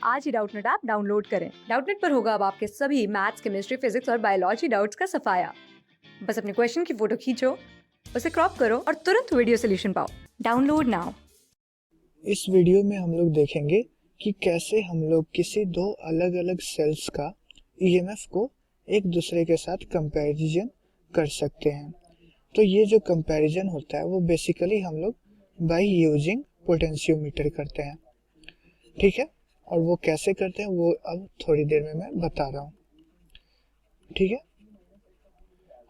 आज ही Doubtnut app download करें। Doubtnut पर होगा अब आपके सभी मैथ्स, केमिस्ट्री, फिजिक्स और बायोलॉजी डाउट्स का सफाया। बस अपने क्वेश्चन की फोटो खींचो, उसे क्रॉप करो और तुरंत वीडियो सोल्यूशन पाओ। Download now. इस वीडियो में हम लोग देखेंगे कि कैसे हम लोग किसी दो अलग अलग सेल्स का ईएमएफ को एक दूसरे के साथ कंपैरिजन कर सकते हैं। तो ये जो कंपैरिजन होता है वो बेसिकली हम लोग बाय यूजिंग पोटेंशियोमीटर करते हैं, ठीक है। और वो कैसे करते हैं वो अब थोड़ी देर में मैं बता रहा हूँ, ठीक है।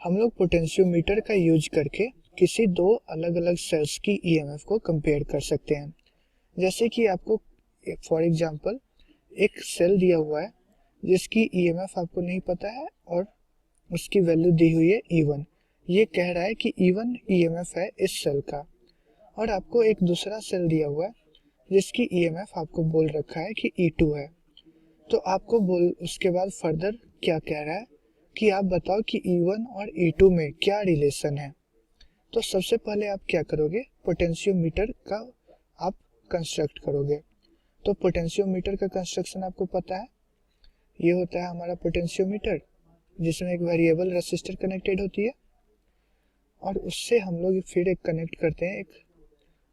हम लोग पोटेंशियोमीटर का यूज करके किसी दो अलग अलग सेल्स की ईएमएफ को कंपेयर कर सकते हैं। जैसे कि आपको फॉर एग्जांपल एक सेल दिया हुआ है जिसकी ईएमएफ आपको नहीं पता है और उसकी वैल्यू दी हुई है E1। ये कह रहा है कि E1 ईएमएफ है इस सेल का। और आपको एक दूसरा सेल दिया हुआ है जिसकी ईएमएफ आपको बोल रखा है कि E2 है। तो आपको उसके बाद फर्दर क्या कह रहा है कि आप बताओ कि E1 और E2 में क्या रिलेशन है। तो सबसे पहले आप क्या करोगे, पोटेंशियोमीटर का आप कंस्ट्रक्ट करोगे। तो पोटेंशियोमीटर का कंस्ट्रक्शन आपको पता है, ये होता है हमारा पोटेंशियोमीटर जिसमें एक वेरिएबल रेसिस्टर कनेक्टेड होती है और उससे हम लोग फिर एक कनेक्ट करते हैं एक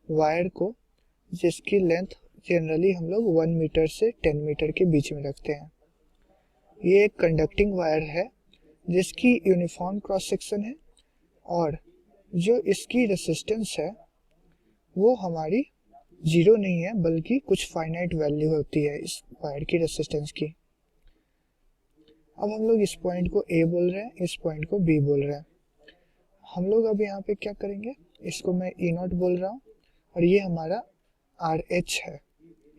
वायर को जिसकी लेंथ जनरली हम लोग 1 मीटर से 10 मीटर के बीच में रखते हैं। ये एक कंडक्टिंग वायर है जिसकी यूनिफॉर्म क्रॉस सेक्शन है और जो इसकी रेसिस्टेंस है वो हमारी जीरो नहीं है बल्कि कुछ फाइनाइट वैल्यू होती है इस वायर की रेसिस्टेंस की। अब हम लोग इस पॉइंट को A बोल रहे हैं, इस पॉइंट को B बोल रहे हैं। हम लोग अब यहाँ पे क्या करेंगे, इसको मैं E0 बोल रहा हूँ और ये हमारा RH है,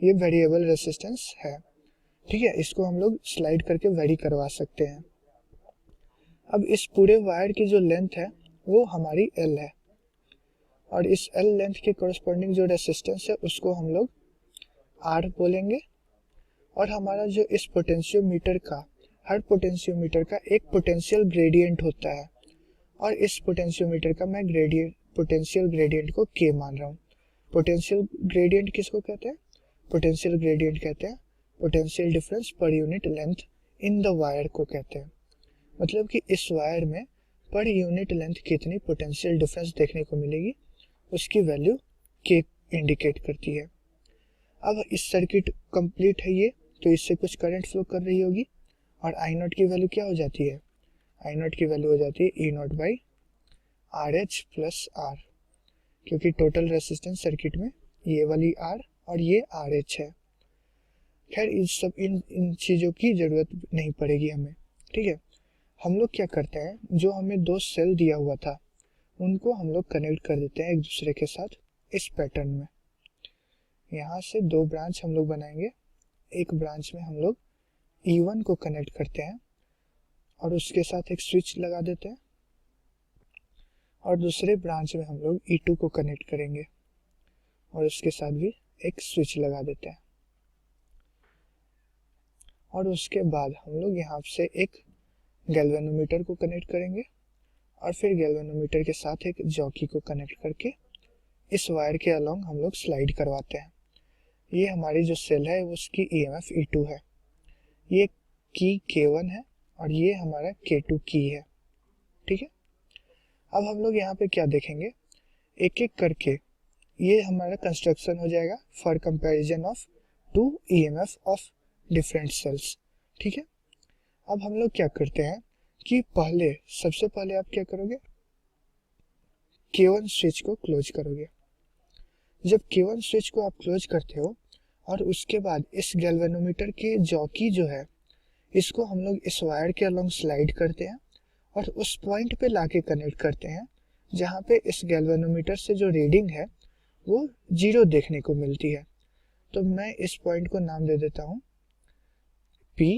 ये वेरिएबल रेसिस्टेंस है, ठीक है। इसको हम लोग स्लाइड करके वेरी करवा सकते हैं। अब इस पूरे वायर की जो लेंथ है वो हमारी L है और इस L लेंथ के कॉरस्पॉन्डिंग जो रेसिस्टेंस है उसको हम लोग R बोलेंगे। और हमारा जो इस पोटेंशियोमीटर का, हर पोटेंशियोमीटर का एक पोटेंशियल ग्रेडियंट होता है और इस पोटेंशियोमीटर का मैं पोटेंशियल ग्रेडियंट को K मान रहा हूँ। पोटेंशियल ग्रेडियंट किसको कहते हैं, पोटेंशियल ग्रेडियंट कहते हैं potential difference per unit length in the wire को कहते हैं। मतलब कि इस वायर में पर यूनिट लेंथ कितनी पोटेंशियल डिफरेंस देखने को मिलेगी उसकी वैल्यू K इंडिकेट करती है। अब इस सर्किट कंप्लीट है ये, तो इससे कुछ करंट फ्लो कर रही होगी और I0 की वैल्यू क्या हो जाती है, I0 की वैल्यू हो जाती है E0 by RH plus R, क्योंकि टोटल रेसिस्टेंस सर्किट में ये वाली R और ये RH है। खैर इस सब इन चीज़ों की ज़रूरत नहीं पड़ेगी हमें, ठीक है। हम लोग क्या करते हैं, जो हमें दो सेल दिया हुआ था उनको हम लोग कनेक्ट कर देते हैं एक दूसरे के साथ इस पैटर्न में। यहाँ से दो ब्रांच हम लोग बनाएंगे, एक ब्रांच में हम लोग E1 को कनेक्ट करते हैं और उसके साथ एक स्विच लगा देते हैं और दूसरे ब्रांच में हम लोग E2 को कनेक्ट करेंगे और उसके साथ भी एक स्विच लगा देते हैं। और उसके बाद हम लोग यहाँ से एक गैल्वेनोमीटर को कनेक्ट करेंगे और फिर गैल्वेनोमीटर के साथ एक जॉकी को कनेक्ट करके इस वायर के अलोंग हम लोग स्लाइड करवाते हैं। ये हमारी जो सेल है उसकी ईएमएफ E2 है, ये की K1 है और ये हमारा K2 की है, ठीक है। अब हम लोग यहाँ पे क्या देखेंगे, एक एक करके ये हमारा कंस्ट्रक्शन हो जाएगा for comparison of two EMF of different cells, ठीक है। अब हम लोग क्या करते हैं कि सबसे पहले आप क्या करोगे, K1 स्विच को क्लोज करोगे। जब K1 स्विच को आप क्लोज करते हो और उसके बाद इस गैल्वेनोमीटर के जॉकी जो है इसको हम लोग इस वायर के अलोंग स्लाइड करते हैं और उस पॉइंट पे लाके कनेक्ट करते हैं जहाँ पे इस गैल्वेनोमीटर से जो रीडिंग है वो जीरो देखने को मिलती है। तो मैं इस पॉइंट को नाम दे देता हूँ P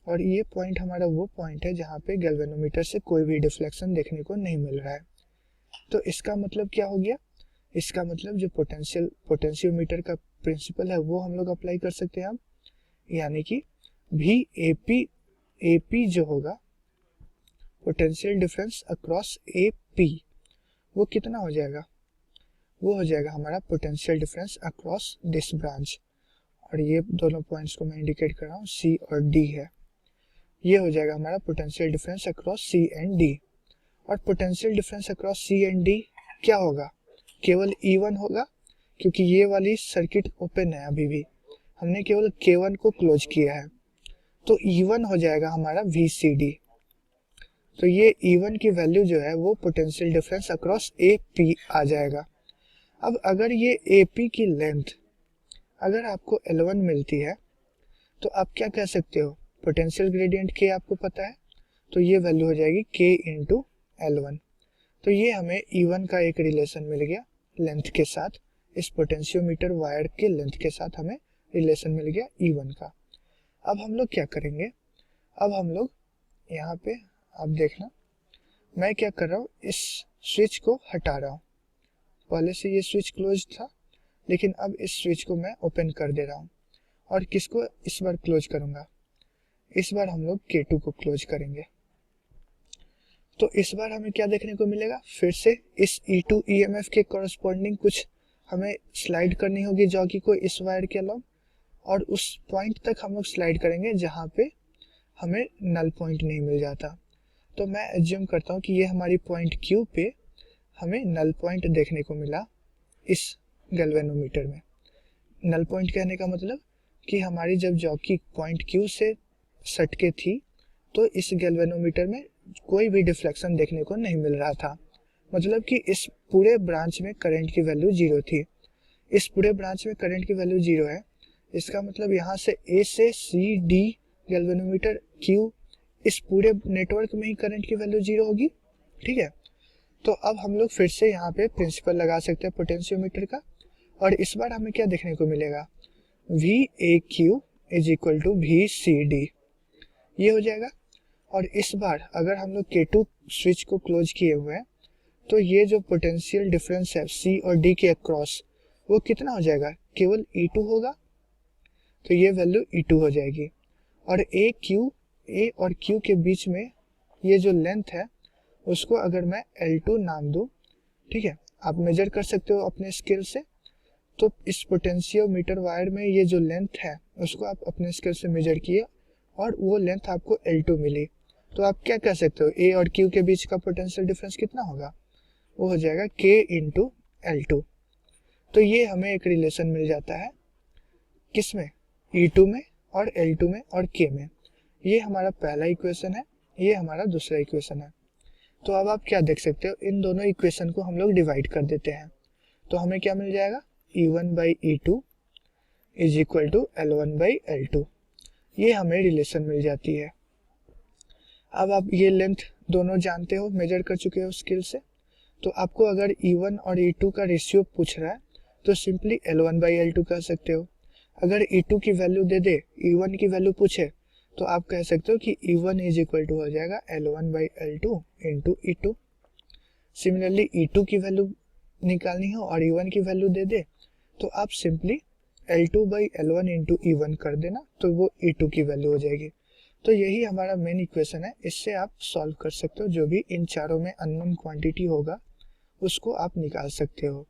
और ये पॉइंट हमारा वो पॉइंट है जहाँ पे गैल्वेनोमीटर से कोई भी डिफ्लेक्शन देखने को नहीं मिल रहा है। तो इसका मतलब क्या हो गया, इसका मतलब जो पोटेंशियोमीटर का प्रिंसिपल है वो हम लोग अप्लाई कर सकते हैं अब, यानी कि AP जो होगा पोटेंशियल डिफरेंस अक्रॉस AP वो कितना हो जाएगा, वो हो जाएगा हमारा potential difference across this branch और ये दोनों पॉइंट्स को मैं इंडिकेट कर रहा हूँ सी और डी है। ये हो जाएगा हमारा potential difference across C and D. और potential difference across C and D क्या होगा, केवल E1 होगा, क्योंकि ये वाली सर्किट ओपन है, अभी भी हमने केवल K1 को क्लोज किया है, तो E1 हो जाएगा हमारा VCD। तो ये E1 की वैल्यू जो है वो पोटेंशियल डिफरेंस अक्रॉस AP आ जाएगा। अब अगर ये AP की लेंथ अगर आपको L1 मिलती है तो आप क्या कह सकते हो, पोटेंशियल ग्रेडियंट K आपको पता है, तो ये वैल्यू हो जाएगी K इंटू L1। तो ये हमें E1 का एक रिलेशन मिल गया लेंथ के साथ, इस पोटेंशियोमीटर वायर के लेंथ के साथ हमें रिलेशन मिल गया E1 का। अब हम लोग क्या करेंगे, अब हम लोग यहाँ पे आप देखना, मैं क्या कर रहा हूँ, इस स्विच को हटा रहा हूँ। पहले से ये स्विच क्लोज था, लेकिन अब इस स्विच को मैं ओपन कर दे रहा हूँ। और किसको इस बार क्लोज करूँगा, इस बार हम लोग K2 को क्लोज करेंगे। तो इस बार हमें क्या देखने को मिलेगा, फिर से इस E2 EMF के कॉरस्पॉन्डिंग कुछ हमें स्लाइड करनी होगी जॉकी को इस वायर के अलॉन्ग, और उस पॉइंट तक हम लोग स्लाइड करेंगे जहाँ पे हमें नल पॉइंट नहीं मिल जाता। तो मैं एज्यूम करता हूँ कि ये हमारी पॉइंट Q पे हमें नल पॉइंट देखने को मिला इस गैल्वेनोमीटर में। नल पॉइंट कहने का मतलब कि हमारी जब जॉकी पॉइंट Q से सटके थी तो इस गैल्वेनोमीटर में कोई भी डिफ्लेक्शन देखने को नहीं मिल रहा था, मतलब कि इस पूरे ब्रांच में करंट की वैल्यू 0 थी। इस पूरे ब्रांच में करंट की वैल्यू 0 है, इसका मतलब यहाँ से A से C D गैल्वेनोमीटर Q, इस पूरे नेटवर्क में ही करंट की वैल्यू 0 होगी। ठीक है, तो अब हम लोग फिर से यहाँ पे प्रिंसिपल लगा सकते हैं पोटेंशियोमीटर का, और इस बार हमें क्या देखने को मिलेगा, VAQ is equal to VCD, ये हो जाएगा। और इस बार अगर हम लोग K2 स्विच को क्लोज किए हुए हैं तो ये जो पोटेंशियल डिफरेंस है C और D के अक्रॉस वो कितना हो जाएगा, केवल E2 होगा, तो ये वैल्यू E2 हो जाएगी। और A और Q के बीच में ये जो लेंथ है उसको अगर मैं L2 नाम दूं, ठीक है, आप मेजर कर सकते हो अपने स्केल से। तो इस पोटेंशियोमीटर वायर में ये जो लेंथ है उसको आप अपने स्केल से मेजर किए और वो लेंथ आपको L2 मिली, तो आप क्या कह सकते हो, A और Q के बीच का पोटेंशियल डिफरेंस कितना होगा, वो हो जाएगा K इंटू L2। तो ये हमें एक रिलेशन मिल जाता है किसमें, E2 में और L2 में और K में। ये हमारा पहला इक्वेशन है, ये हमारा दूसरा इक्वेशन है। तो अब आप क्या देख सकते हो, इन दोनों इक्वेशन को हम लोग डिवाइड कर देते हैं, तो हमें क्या मिल जाएगा, E1 by E2 is equal to L1 by L2, ये हमें रिलेशन मिल जाती है। अब आप ये लेंथ दोनों जानते हो, मेजर कर चुके हो स्केल से, तो आपको अगर E1 और E2 का रेशियो पूछ रहा है तो सिंपली L1 बाई L2 कह सकते हो। अगर E2 की वैल्यू दे दे, E1 की वैल्यू पूछे, तो आप कह सकते हो कि E1 इज इक्वल टू हो जाएगा L1 by L2 into E2। Similarly E2 की वैल्यू निकालनी हो और E1 की वैल्यू दे दे, तो आप simply L2 by L1 into E1 कर देना, तो वो E2 की वैल्यू हो जाएगी। तो यही हमारा मेन इक्वेशन है, इससे आप सॉल्व कर सकते हो, जो भी इन चारों में अननोन क्वांटिटी होगा उसको आप निकाल सकते हो।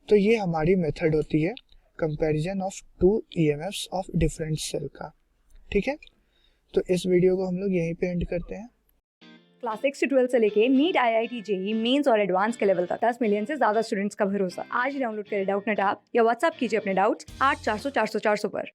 तो ये हमारी मेथड होती है comparison of two EMFs of different cell का। ठीक है, तो इस वीडियो को हम लोग यहीं पे एंड करते हैं। क्लास 6 से 12 से लेके नीट IIT JEE मेंस और एडवांस के लेवल तक 10 मिलियन से ज्यादा स्टूडेंट्स का भरोसा। आज ही डाउनलोड करें डाउटनेट ऐप या व्हाट्सएप कीजिए अपने डाउट्स 8400 400 400 पर।